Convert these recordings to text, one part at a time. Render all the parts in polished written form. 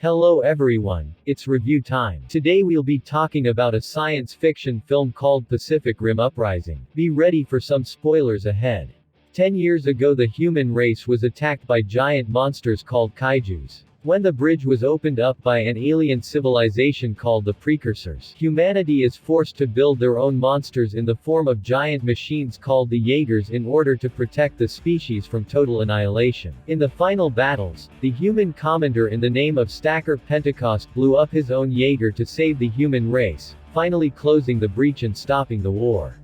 Hello everyone, it's review time. Today we'll be talking about a science fiction film called Pacific Rim Uprising. Be ready for some spoilers ahead. 10 years ago the human race was attacked by giant monsters called kaijus. When the bridge was opened up by an alien civilization called the Precursors, humanity is forced to build their own monsters in the form of giant machines called the Jaegers in order to protect the species from total annihilation. In the final battles, the human commander in the name of Stacker Pentecost blew up his own Jaeger to save the human race, finally closing the breach and stopping the war.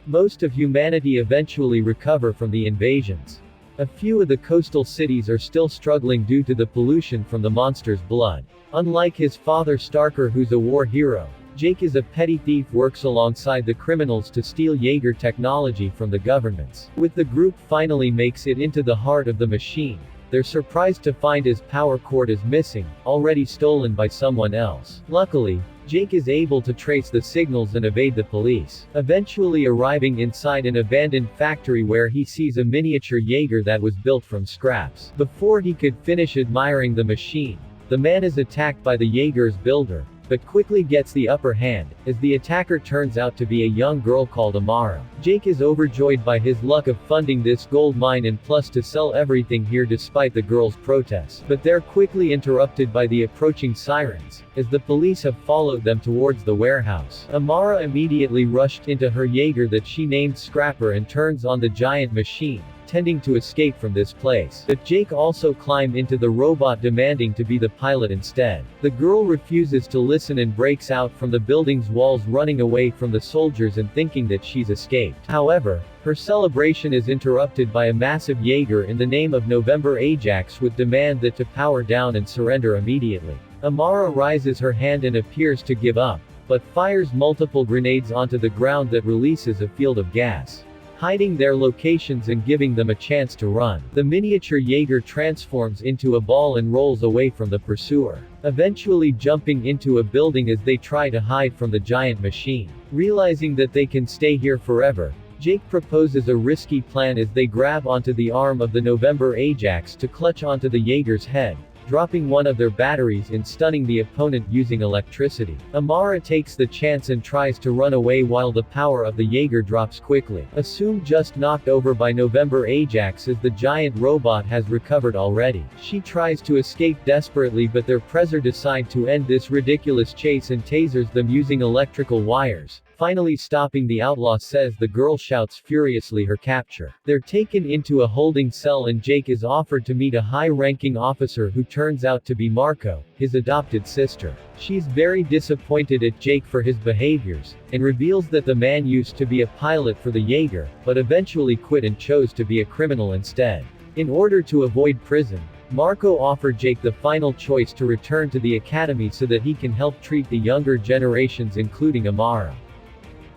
Most of humanity eventually recover from the invasions. A few of the coastal cities are still struggling due to the pollution from the monster's blood. Unlike his father Starker, who's a war hero, Jake is a petty thief who works alongside the criminals to steal Jaeger technology from the governments. With the group finally makes it into the heart of the machine, they're surprised to find his power cord is missing, already stolen by someone else. Luckily, Jake is able to trace the signals and evade the police, eventually arriving inside an abandoned factory where he sees a miniature Jaeger that was built from scraps. Before he could finish admiring the machine, the man is attacked by the Jaeger's builder, but quickly gets the upper hand, as the attacker turns out to be a young girl called Amara. Jake is overjoyed by his luck of funding this gold mine and plus to sell everything here despite the girl's protests. But they're quickly interrupted by the approaching sirens, as the police have followed them towards the warehouse. Amara immediately rushed into her Jaeger that she named Scrapper and turns on the giant machine, tending to escape from this place. But Jake also climbed into the robot demanding to be the pilot instead. The girl refuses to listen and breaks out from the building's walls running away from the soldiers and thinking that she's escaped. However, her celebration is interrupted by a massive Jaeger in the name of November Ajax with demand that to power down and surrender immediately. Amara raises her hand and appears to give up, but fires multiple grenades onto the ground that releases a field of gas, hiding their locations and giving them a chance to run. The miniature Jaeger transforms into a ball and rolls away from the pursuer, eventually jumping into a building as they try to hide from the giant machine. Realizing that they can stay here forever, Jake proposes a risky plan as they grab onto the arm of the November Ajax to clutch onto the Jaeger's head, dropping one of their batteries and stunning the opponent using electricity. Amara takes the chance and tries to run away while the power of the Jaeger drops quickly. Assumed just knocked over by November Ajax as the giant robot has recovered already. She tries to escape desperately but their Prezzer decide to end this ridiculous chase and tasers them using electrical wires. Finally stopping the outlaw says the girl shouts furiously her capture. They're taken into a holding cell and Jake is offered to meet a high-ranking officer who turns out to be Marco, his adopted sister. She's very disappointed at Jake for his behaviors, and reveals that the man used to be a pilot for the Jaeger, but eventually quit and chose to be a criminal instead. In order to avoid prison, Marco offered Jake the final choice to return to the academy so that he can help treat the younger generations including Amara.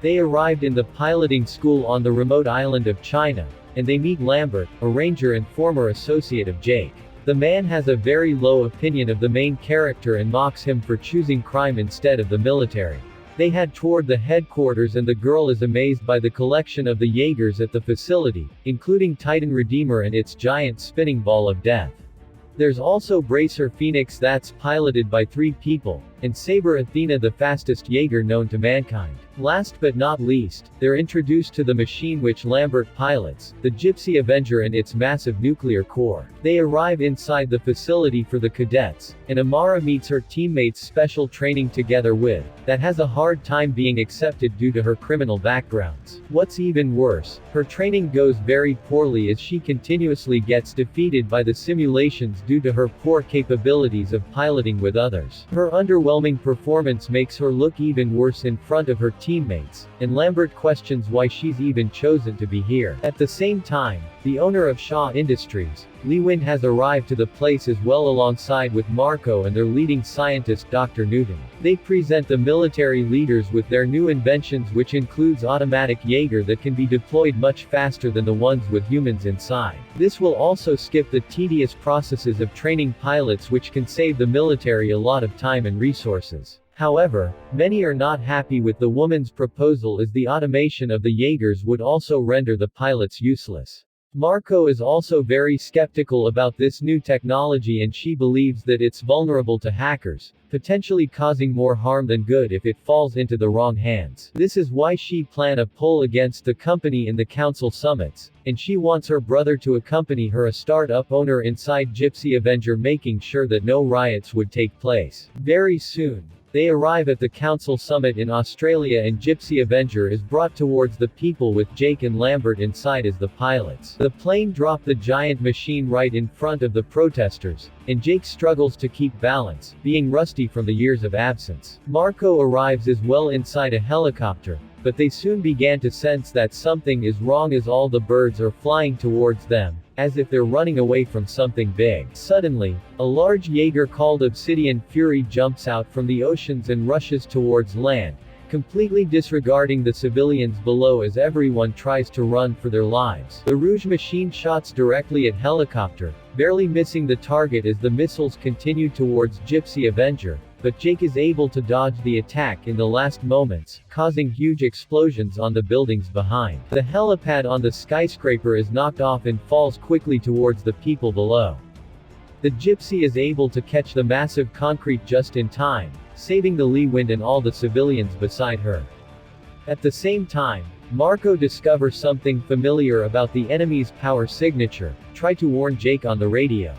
They arrived in the piloting school on the remote island of China, and they meet Lambert, a ranger and former associate of Jake. The man has a very low opinion of the main character and mocks him for choosing crime instead of the military. They head toward the headquarters and the girl is amazed by the collection of the Jaegers at the facility, including Titan Redeemer and its giant spinning ball of death. There's also Bracer Phoenix that's piloted by 3 people, and Saber Athena, the fastest Jaeger known to mankind. Last but not least, they're introduced to the machine which Lambert pilots, the Gypsy Avenger and its massive nuclear core. They arrive inside the facility for the cadets, and Amara meets her teammates special training together with, that has a hard time being accepted due to her criminal backgrounds. What's even worse, her training goes very poorly as she continuously gets defeated by the simulations due to her poor capabilities of piloting with others. Her underwhelming performance makes her look even worse in front of her teammates, and Lambert questions why she's even chosen to be here. At the same time, the owner of Shaw Industries, Lee Win, has arrived to the place as well alongside with Marco and their leading scientist Dr. Newton. They present the military leaders with their new inventions which includes automatic Jaeger that can be deployed much faster than the ones with humans inside. This will also skip the tedious processes of training pilots which can save the military a lot of time and resources. However, many are not happy with the woman's proposal as the automation of the Jaegers would also render the pilots useless. Marco is also very skeptical about this new technology and she believes that it's vulnerable to hackers, potentially causing more harm than good if it falls into the wrong hands. This is why she plans a poll against the company in the council summits, and she wants her brother to accompany her, a startup owner inside Gypsy Avenger, making sure that no riots would take place. Very soon, they arrive at the council summit in Australia and Gypsy Avenger is brought towards the people with Jake and Lambert inside as the pilots. The plane dropped the giant machine right in front of the protesters, and Jake struggles to keep balance, being rusty from the years of absence. Marco arrives as well inside a helicopter, but they soon began to sense that something is wrong as all the birds are flying towards them, as if they're running away from something big. Suddenly, a large Jaeger called Obsidian Fury jumps out from the oceans and rushes towards land, completely disregarding the civilians below as everyone tries to run for their lives. The Rouge machine shots directly at helicopter, barely missing the target as the missiles continue towards Gypsy Avenger, but Jake is able to dodge the attack in the last moments, causing huge explosions on the buildings behind. The helipad on the skyscraper is knocked off and falls quickly towards the people below. The Gypsy is able to catch the massive concrete just in time, saving the lee wind and all the civilians beside her. At the same time, Marco discovers something familiar about the enemy's power signature, try to warn Jake on the radio.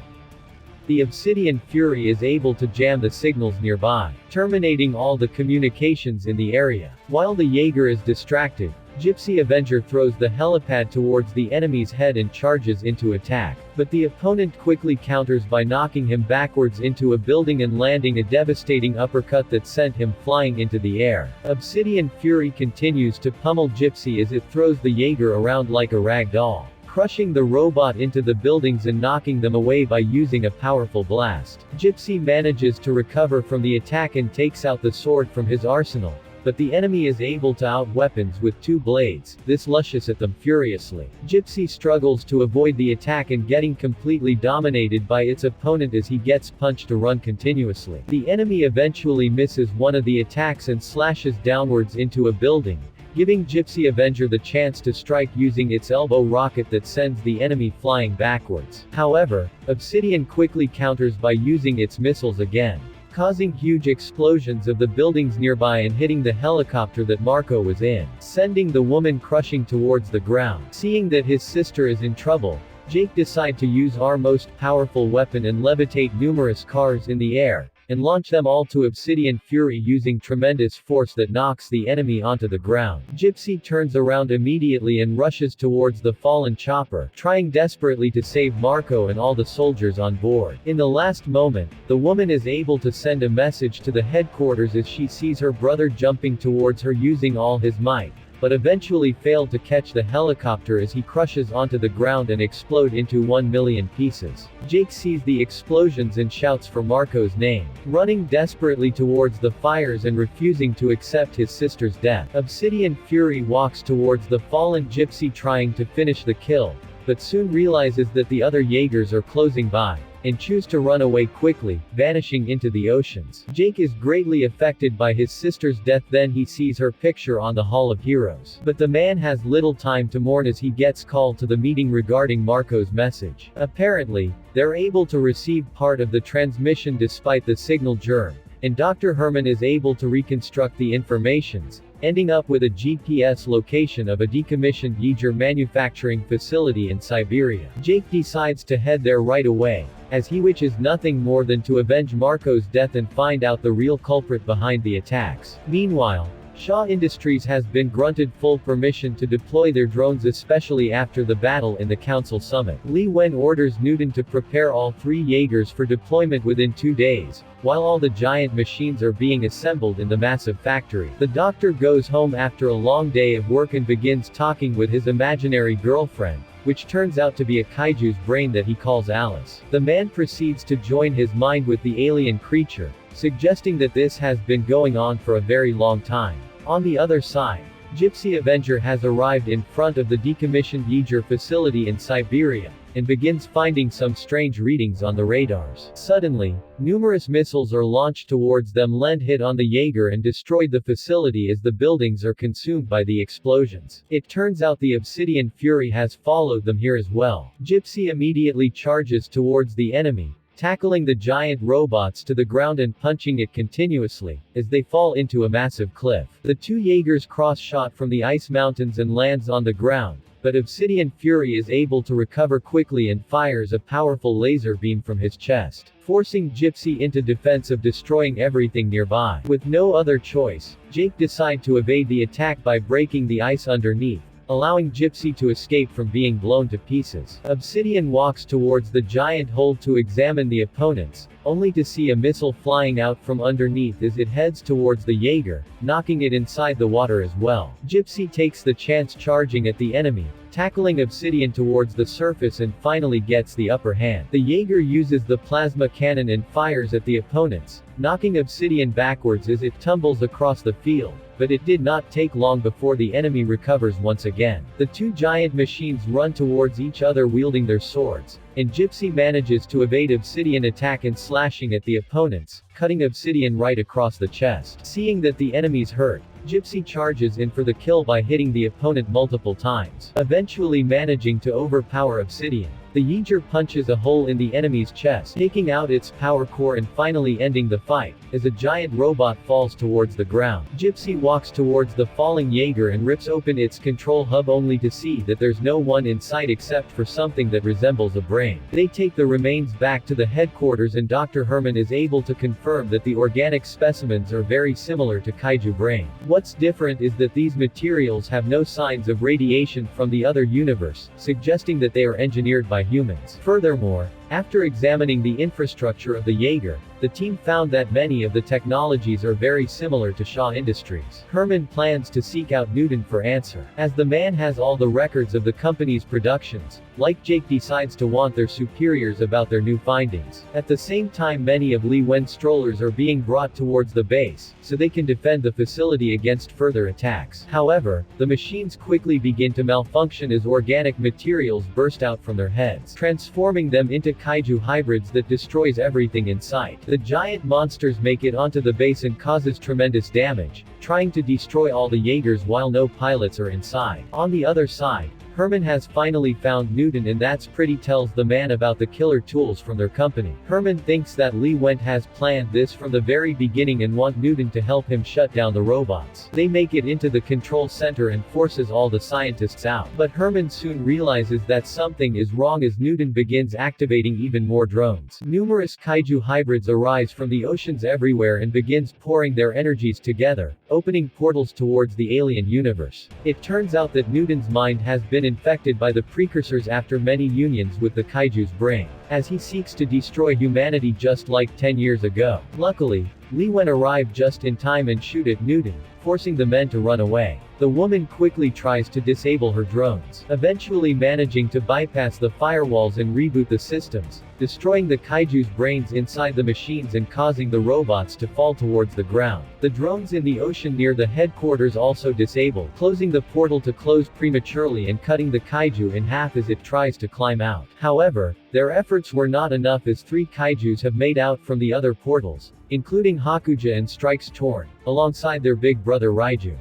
The Obsidian Fury is able to jam the signals nearby, terminating all the communications in the area. While the Jaeger is distracted, Gypsy Avenger throws the helipad towards the enemy's head and charges into attack. But the opponent quickly counters by knocking him backwards into a building and landing a devastating uppercut that sent him flying into the air. Obsidian Fury continues to pummel Gypsy as it throws the Jaeger around like a rag doll, crushing the robot into the buildings and knocking them away by using a powerful blast. Gypsy manages to recover from the attack and takes out the sword from his arsenal, but the enemy is able to out-weapons with 2 blades. This lushes at them furiously. Gypsy struggles to avoid the attack and getting completely dominated by its opponent as he gets punched to run continuously. The enemy eventually misses one of the attacks and slashes downwards into a building, giving Gypsy Avenger the chance to strike using its elbow rocket that sends the enemy flying backwards. However, Obsidian quickly counters by using its missiles again, causing huge explosions of the buildings nearby and hitting the helicopter that Marco was in, sending the woman crushing towards the ground. Seeing that his sister is in trouble, Jake decides to use our most powerful weapon and levitate numerous cars in the air, and launch them all to Obsidian Fury using tremendous force that knocks the enemy onto the ground. Gypsy turns around immediately and rushes towards the fallen chopper, trying desperately to save Marco and all the soldiers on board. In the last moment, the woman is able to send a message to the headquarters as she sees her brother jumping towards her using all his might, but eventually failed to catch the helicopter as he crushes onto the ground and explode into 1,000,000 pieces. Jake sees the explosions and shouts for Marco's name, running desperately towards the fires and refusing to accept his sister's death. Obsidian Fury walks towards the fallen Gypsy trying to finish the kill, but soon realizes that the other Jaegers are closing by, and choose to run away quickly, vanishing into the oceans. Jake is greatly affected by his sister's death, then he sees her picture on the Hall of Heroes. But the man has little time to mourn as he gets called to the meeting regarding Marco's message. Apparently, they're able to receive part of the transmission despite the signal germ, and Dr. Herman is able to reconstruct the informations, ending up with a GPS location of a decommissioned Jaeger manufacturing facility in Siberia. Jake decides to head there right away, as he wishes nothing more than to avenge Marco's death and find out the real culprit behind the attacks. Meanwhile, Shaw Industries has been granted full permission to deploy their drones, especially after the battle in the council summit. Lee Wen orders Newton to prepare all 3 Jaegers for deployment within 2 days, while all the giant machines are being assembled in the massive factory. The doctor goes home after a long day of work and begins talking with his imaginary girlfriend, which turns out to be a kaiju's brain that he calls Alice. The man proceeds to join his mind with the alien creature, suggesting that this has been going on for a very long time. On the other side, Gypsy Avenger has arrived in front of the decommissioned Jaeger facility in Siberia, and begins finding some strange readings on the radars. Suddenly, numerous missiles are launched towards them. Lend hit on the Jaeger and destroyed the facility as the buildings are consumed by the explosions. It turns out the Obsidian Fury has followed them here as well. Gypsy immediately charges towards the enemy, tackling the giant robots to the ground and punching it continuously, as they fall into a massive cliff. The two Jaegers cross-shot from the ice mountains and lands on the ground, but Obsidian Fury is able to recover quickly and fires a powerful laser beam from his chest, forcing Gypsy into defense of destroying everything nearby. With no other choice, Jake decides to evade the attack by breaking the ice underneath, allowing Gypsy to escape from being blown to pieces. Obsidian walks towards the giant hole to examine the opponents, only to see a missile flying out from underneath as it heads towards the Jaeger, knocking it inside the water as well. Gypsy takes the chance charging at the enemy, tackling Obsidian towards the surface and finally gets the upper hand. The Jaeger uses the plasma cannon and fires at the opponents, knocking Obsidian backwards as it tumbles across the field, but it did not take long before the enemy recovers once again. The two giant machines run towards each other wielding their swords, and Gypsy manages to evade Obsidian attack and slashing at the opponents, cutting Obsidian right across the chest. Seeing that the enemy's hurt, Gypsy charges in for the kill by hitting the opponent multiple times, eventually managing to overpower Obsidian. The Jaeger punches a hole in the enemy's chest, taking out its power core and finally ending the fight, as a giant robot falls towards the ground. Gypsy walks towards the falling Jaeger and rips open its control hub only to see that there's no one inside except for something that resembles a brain. They take the remains back to the headquarters and Dr. Herman is able to confirm that the organic specimens are very similar to kaiju brain. What's different is that these materials have no signs of radiation from the other universe, suggesting that they are engineered by humans. Furthermore, after examining the infrastructure of the Jaeger, the team found that many of the technologies are very similar to Shaw Industries. Herman plans to seek out Newton for answer. As the man has all the records of the company's productions, like Jake decides to want their superiors about their new findings. At the same time, many of Lee Wen's strollers are being brought towards the base, so they can defend the facility against further attacks. However, the machines quickly begin to malfunction as organic materials burst out from their heads, transforming them into kaiju hybrids that destroys everything in sight. The giant monsters make it onto the base and causes tremendous damage, trying to destroy all the Jaegers while no pilots are inside. On the other side, Herman has finally found Newton and that's pretty tells the man about the killer tools from their company. Herman thinks that Lee Wendt has planned this from the very beginning and want Newton to help him shut down the robots. They make it into the control center and forces all the scientists out. But Herman soon realizes that something is wrong as Newton begins activating even more drones. Numerous kaiju hybrids arise from the oceans everywhere and begins pouring their energies together, opening portals towards the alien universe. It turns out that Newton's mind has been infected by the precursors after many unions with the kaiju's brain, as he seeks to destroy humanity just like 10 years ago. Luckily, Lee Wen arrived just in time and shoot at Newton, forcing the men to run away. The woman quickly tries to disable her drones, eventually managing to bypass the firewalls and reboot the systems, destroying the kaiju's brains inside the machines and causing the robots to fall towards the ground. The drones in the ocean near the headquarters also disable, closing the portal to close prematurely and cutting the kaiju in half as it tries to climb out. However, their efforts were not enough as 3 kaijus have made out from the other portals, including Hakuja and Strikes Torn, alongside their big brother Raiju.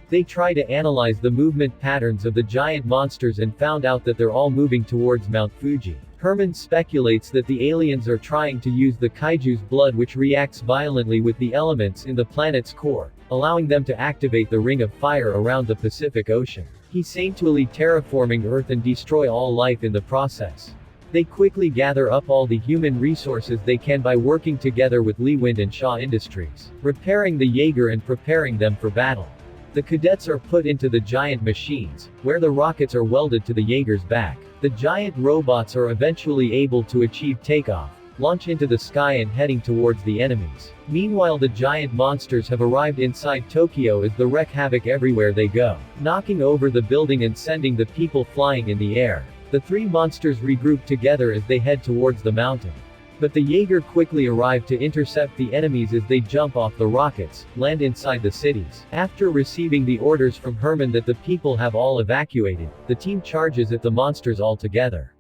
They try to analyze the movement patterns of the giant monsters and found out that they're all moving towards Mount Fuji. Herman speculates that the aliens are trying to use the kaiju's blood, which reacts violently with the elements in the planet's core, allowing them to activate the ring of fire around the Pacific Ocean. He's saintfully terraforming Earth and destroy all life in the process. They quickly gather up all the human resources they can by working together with Lee Wendt and Shaw Industries, repairing the Jaeger and preparing them for battle. The cadets are put into the giant machines, where the rockets are welded to the Jaeger's back. The giant robots are eventually able to achieve takeoff, launch into the sky and heading towards the enemies. Meanwhile, the giant monsters have arrived inside Tokyo as they wreak havoc everywhere they go, knocking over the building and sending the people flying in the air. The 3 monsters regroup together as they head towards the mountain. But the Jaeger quickly arrive to intercept the enemies as they jump off the rockets, land inside the cities. After receiving the orders from Herman that the people have all evacuated, the team charges at the monsters all together.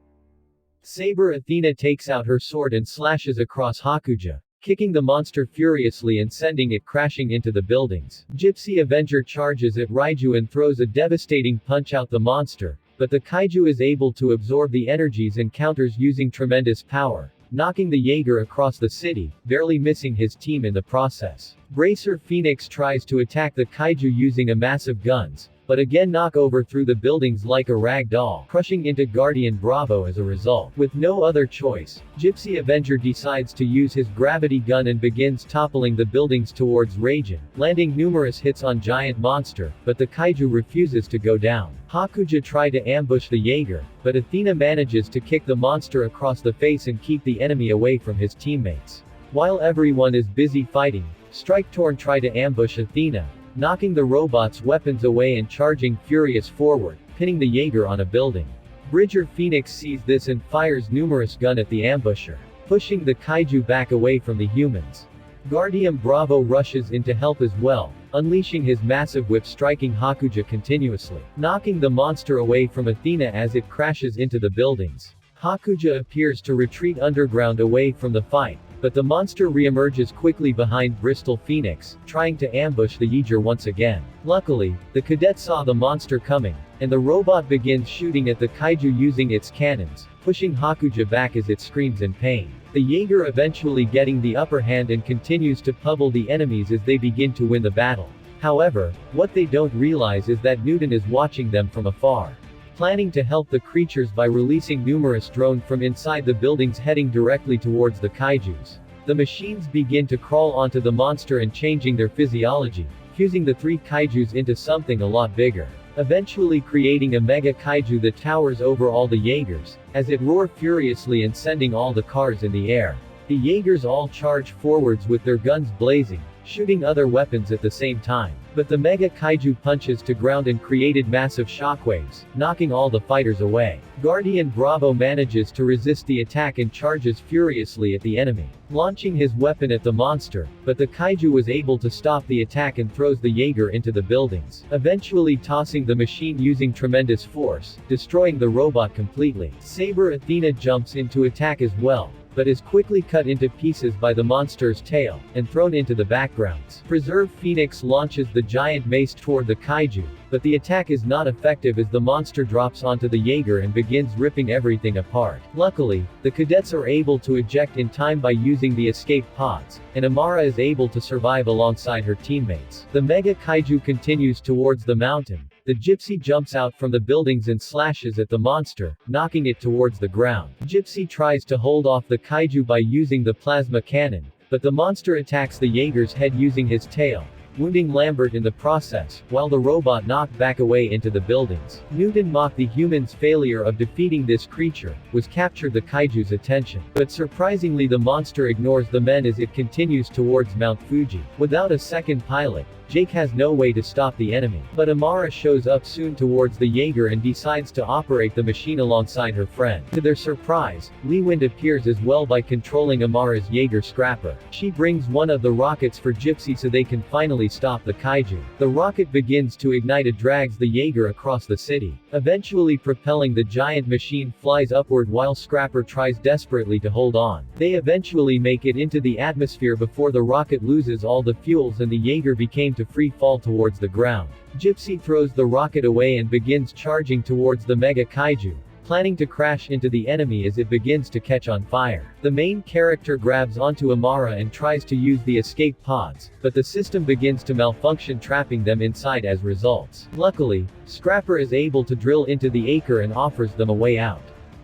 Saber Athena takes out her sword and slashes across Hakuja, kicking the monster furiously and sending it crashing into the buildings. Gypsy Avenger charges at Raiju and throws a devastating punch out the monster, but the kaiju is able to absorb the energies and counters using tremendous power, knocking the Jaeger across the city, barely missing his team in the process. Bracer Phoenix tries to attack the kaiju using a massive guns, but again knock over through the buildings like a rag doll, crushing into Guardian Bravo as a result. With no other choice, Gypsy Avenger decides to use his gravity gun and begins toppling the buildings towards Raijin, landing numerous hits on Giant Monster, but the kaiju refuses to go down. Hakuja try to ambush the Jaeger, but Athena manages to kick the monster across the face and keep the enemy away from his teammates. While everyone is busy fighting, Strike Torn try to ambush Athena, knocking the robot's weapons away and charging furious forward, pinning the Jaeger on a building. Bridger Phoenix sees this and fires numerous guns at the ambusher, pushing the kaiju back away from the humans. Guardian Bravo rushes in to help as well, unleashing his massive whip striking Hakuja continuously, knocking the monster away from Athena as it crashes into the buildings. Hakuja appears to retreat underground away from the fight, but the monster reemerges quickly behind Bristol Phoenix, trying to ambush the Jaeger once again. Luckily, the cadet saw the monster coming, and the robot begins shooting at the kaiju using its cannons, pushing Hakuja back as it screams in pain. The Jaeger eventually getting the upper hand and continues to pummel the enemies as they begin to win the battle. However, what they don't realize is that Newton is watching them from afar, planning to help the creatures by releasing numerous drones from inside the buildings heading directly towards the kaijus. The machines begin to crawl onto the monster and changing their physiology, fusing the three kaijus into something a lot bigger, eventually creating a mega kaiju that towers over all the Jaegers, as it roars furiously and sending all the cars in the air. The Jaegers all charge forwards with their guns blazing, shooting other weapons at the same time. But the mega kaiju punches to ground and created massive shockwaves, knocking all the fighters away. Guardian Bravo manages to resist the attack and charges furiously at the enemy, launching his weapon at the monster, but the kaiju was able to stop the attack and throws the Jaeger into the buildings, eventually tossing the machine using tremendous force, destroying the robot completely. Saber Athena jumps in to attack as well, but is quickly cut into pieces by the monster's tail, and thrown into the backgrounds. Preserve Phoenix launches the giant mace toward the kaiju, but the attack is not effective as the monster drops onto the Jaeger and begins ripping everything apart. Luckily, the cadets are able to eject in time by using the escape pods, and Amara is able to survive alongside her teammates. The mega kaiju continues towards the mountain. The Gypsy jumps out from the buildings and slashes at the monster, knocking it towards the ground. Gypsy tries to hold off the kaiju by using the plasma cannon, but the monster attacks the Jaeger's head using his tail, wounding Lambert in the process, while the robot knocked back away into the buildings. Newton mocked the humans' failure of defeating this creature, was captured the kaiju's attention. But surprisingly the monster ignores the men as it continues towards Mount Fuji. Without a second pilot, Jake has no way to stop the enemy. But Amara shows up soon towards the Jaeger and decides to operate the machine alongside her friend. To their surprise, Lee Wind appears as well by controlling Amara's Jaeger scrapper. She brings one of the rockets for Gypsy so they can finally stop the kaiju. The rocket begins to ignite and drags the Jaeger across the city, eventually propelling the giant machine flies upward while Scrapper tries desperately to hold on. They eventually make it into the atmosphere before the rocket loses all the fuels and the Jaeger became to free fall towards the ground. Gypsy throws the rocket away and begins charging towards the mega kaiju, planning to crash into the enemy as it begins to catch on fire. The main character grabs onto Amara and tries to use the escape pods, but the system begins to malfunction, trapping them inside as results. Luckily, Scrapper is able to drill into the acre and offers them a way out.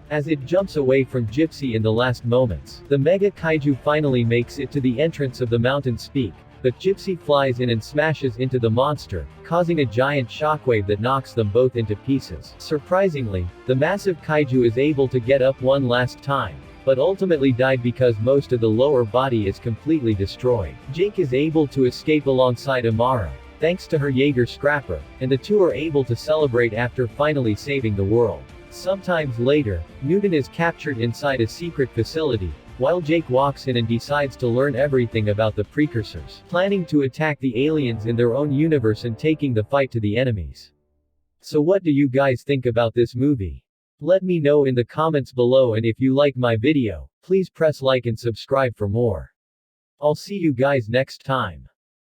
As it jumps away from Gypsy in the last moments, the mega kaiju finally makes it to the entrance of the mountain's peak, but Gypsy flies in and smashes into the monster, causing a giant shockwave that knocks them both into pieces. Surprisingly, the massive kaiju is able to get up one last time, but ultimately died because most of the lower body is completely destroyed. Jake is able to escape alongside Amara, thanks to her Jaeger scrapper, and the two are able to celebrate after finally saving the world. Sometimes later, Newton is captured inside a secret facility, while Jake walks in and decides to learn everything about the precursors, planning to attack the aliens in their own universe and taking the fight to the enemies. So what do you guys think about this movie? Let me know in the comments below, and if you like my video, please press like and subscribe for more. I'll see you guys next time.